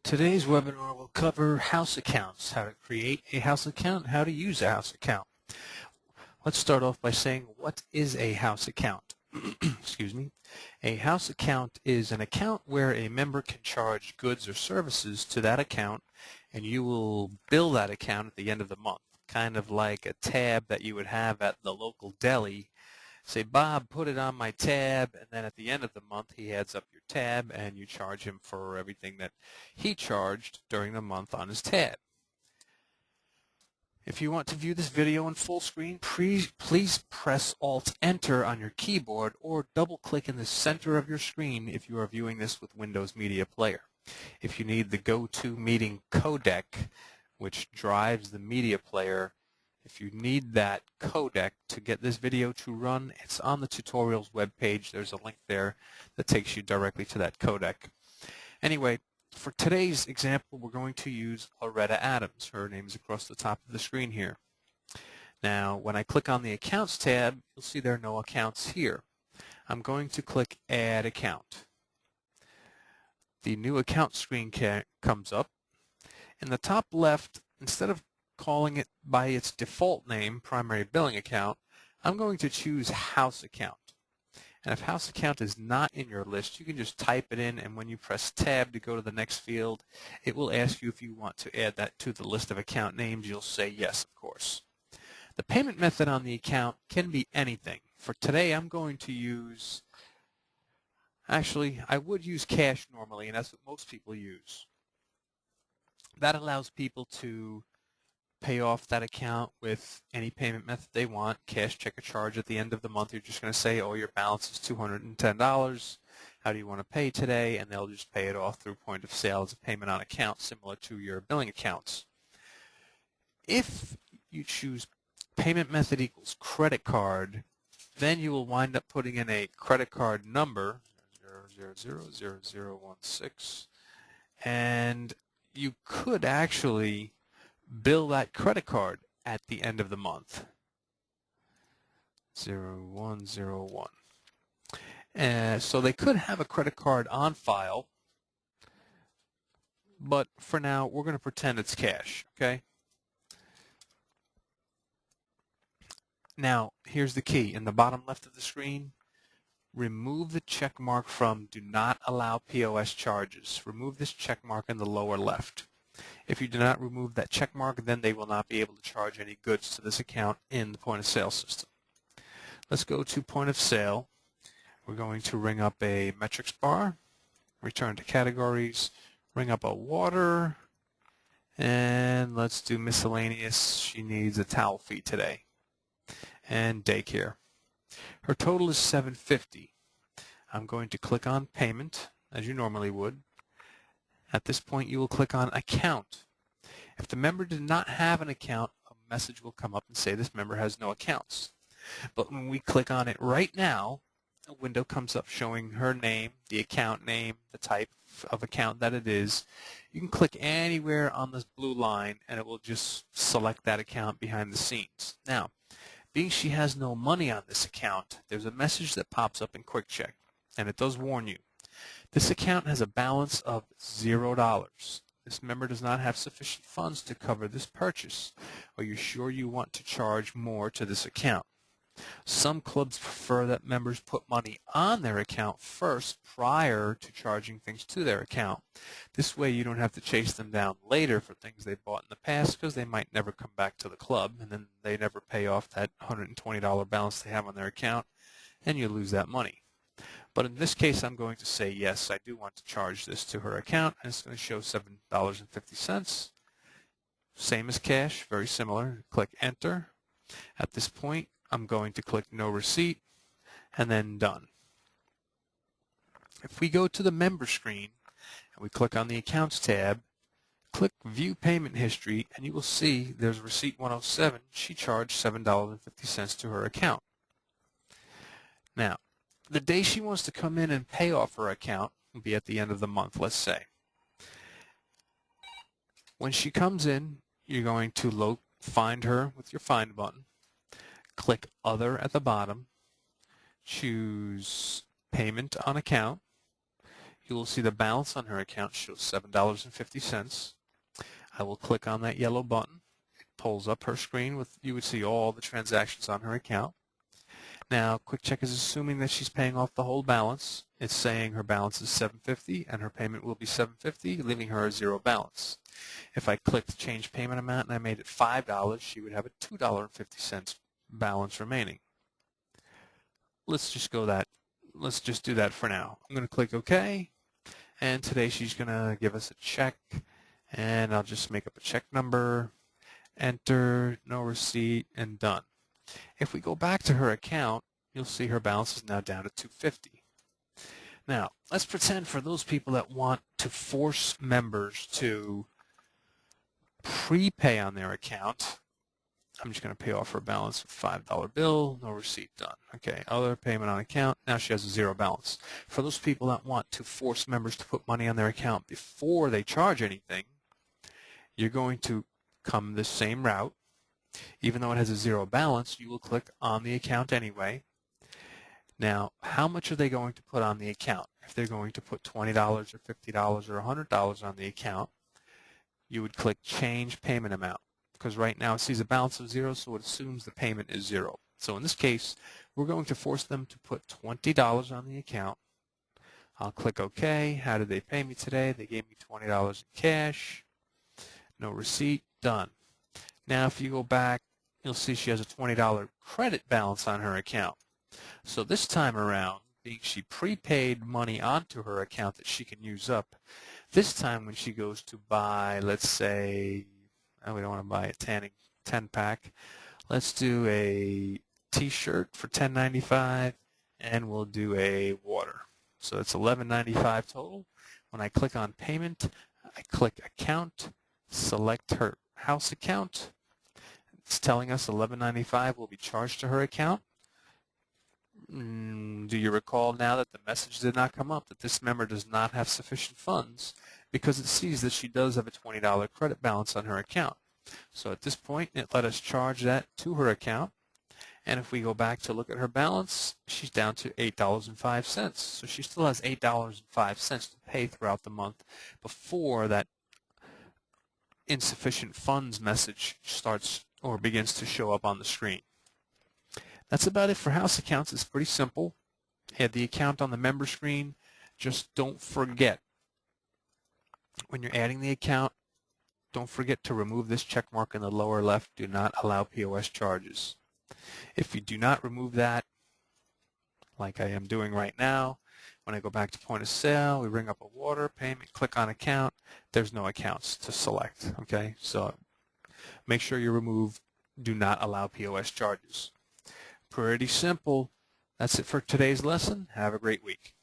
Today's webinar will cover house accounts, how to create a house account, how to use a house account. Let's start off by saying, what is a house account? Excuse me. A house account is an account where a member can charge goods or services to that account, and you will bill that account at the end of the month, kind of like a tab that you would have at the local deli. Say, Bob, put it on my tab, and then at the end of the month he adds up your tab and you charge him for everything that he charged during the month on his tab. If you want to view this video in full screen, please press Alt-Enter on your keyboard or double-click in the center of your screen if you are viewing this with Windows Media Player. If you need the GoToMeeting codec, which drives the media player, if you need that codec to get this video to run, it's on the tutorials webpage. There's a link there that takes you directly to that codec. Anyway, for today's example, we're going to use Loretta Adams. Her name is across the top of the screen here. Now, when I click on the Accounts tab, you'll see there are no accounts here. I'm going to click Add Account. The New Account screen comes up. In the top left, instead of calling it by its default name, Primary Billing Account, I'm going to choose House Account. And if House Account is not in your list, you can just type it in, and when you press Tab to go to the next field, it will ask you if you want to add that to the list of account names. You'll say yes, of course. The payment method on the account can be anything. For today, I'm going to use, actually, I would use cash normally, and that's what most people use. That allows people to pay off that account with any payment method they want. Cash, check, or charge at the end of the month. You're just going to say, oh, your balance is $210. How do you want to pay today? And they'll just pay it off through point of sale as a payment on account, similar to your billing accounts. If you choose payment method equals credit card, then you will wind up putting in a credit card number, 0000016, and you could actually bill that credit card at the end of the month. 0101. So they could have a credit card on file, but for now we're going to pretend it's cash, okay? Now, here's the key. In the bottom left of the screen, remove the check mark from Do Not Allow POS Charges. Remove this check mark in the lower left. If you do not remove that check mark, then they will not be able to charge any goods to this account in the point of sale system. Let's go to point of sale. We're going to ring up a metrics bar, return to categories, ring up a water, and let's do miscellaneous. She needs a towel fee today, and daycare. Her total is $750. I'm going to click on payment as you normally would. At this point, you will click on Account. If the member did not have an account, a message will come up and say this member has no accounts. But when we click on it right now, a window comes up showing her name, the account name, the type of account that it is. You can click anywhere on this blue line and it will just select that account behind the scenes. Now, being she has no money on this account, there's a message that pops up in QuikCheK, and it does warn you. This account has a balance of $0. This member does not have sufficient funds to cover this purchase. Are you sure you want to charge more to this account? Some clubs prefer that members put money on their account first prior to charging things to their account. This way you don't have to chase them down later for things they bought in the past because they might never come back to the club and then they never pay off that $120 balance they have on their account and you lose that money. But in this case, I'm going to say, yes, I do want to charge this to her account, and it's going to show $7.50. Same as cash, very similar. Click Enter. At this point, I'm going to click No Receipt, and then Done. If we go to the member screen, and we click on the Accounts tab, click View Payment History, and you will see there's receipt 107. She charged $7.50 to her account. Now, the day she wants to come in and pay off her account will be at the end of the month, let's say. When she comes in, you're going to find her with your Find button. Click Other at the bottom. Choose Payment on Account. you will see the balance on her account shows $7.50. I will click on that yellow button. It pulls up her screen with, you would see all the transactions on her account. Now, QuikCheK is assuming that she's paying off the whole balance. It's saying her balance is $7.50 and her payment will be $7.50, leaving her a zero balance. If I clicked change payment amount and I made it $5, she would have a $2.50 balance remaining. Let's just do that for now. I'm going to click OK, and today she's going to give us a check, and I'll just make up a check number, enter, no receipt, and done. If we go back to her account, you'll see her balance is now down to $2.50. Now, let's pretend for those people that want to force members to prepay on their account, I'm just going to pay off her balance with $5 bill, no receipt, done. Okay, other payment on account, now she has a zero balance. For those people that want to force members to put money on their account before they charge anything, you're going to come the same route. Even though it has a zero balance, you will click on the account anyway. Now, how much are they going to put on the account? If they're going to put $20 or $50 or $100 on the account, you would click change payment amount, because right now it sees a balance of zero, so it assumes the payment is zero. So in this case, we're going to force them to put $20 on the account. I'll click OK. How did they pay me today? They gave me $20 in cash. No receipt. Done. Now, if you go back, you'll see she has a $20 credit balance on her account. So this time around, being she prepaid money onto her account that she can use up, this time when she goes to buy, let's say, we don't want to buy a 10-pack. Let's do a T-shirt for $10.95, and we'll do a water. So it's $11.95 total. When I click on payment, I click account, select her house account. It's telling us $11.95 will be charged to her account. Do you recall now that the message did not come up that this member does not have sufficient funds, because it sees that she does have a $20 credit balance on her account. So at this point, it let us charge that to her account. And if we go back to look at her balance, she's down to $8.05. So she still has $8.05 to pay throughout the month before that insufficient funds message starts or begins to show up on the screen. That's about it for house accounts. It's pretty simple. Add the account on the member screen. Just don't forget, when you're adding the account, don't forget to remove this check mark in the lower left, do not allow POS charges. If you do not remove that, like I am doing right now, when I go back to point of sale, we bring up a water payment, click on account, there's no accounts to select. Okay, so make sure you remove do not allow POS charges. Pretty simple. That's it for today's lesson. Have a great week.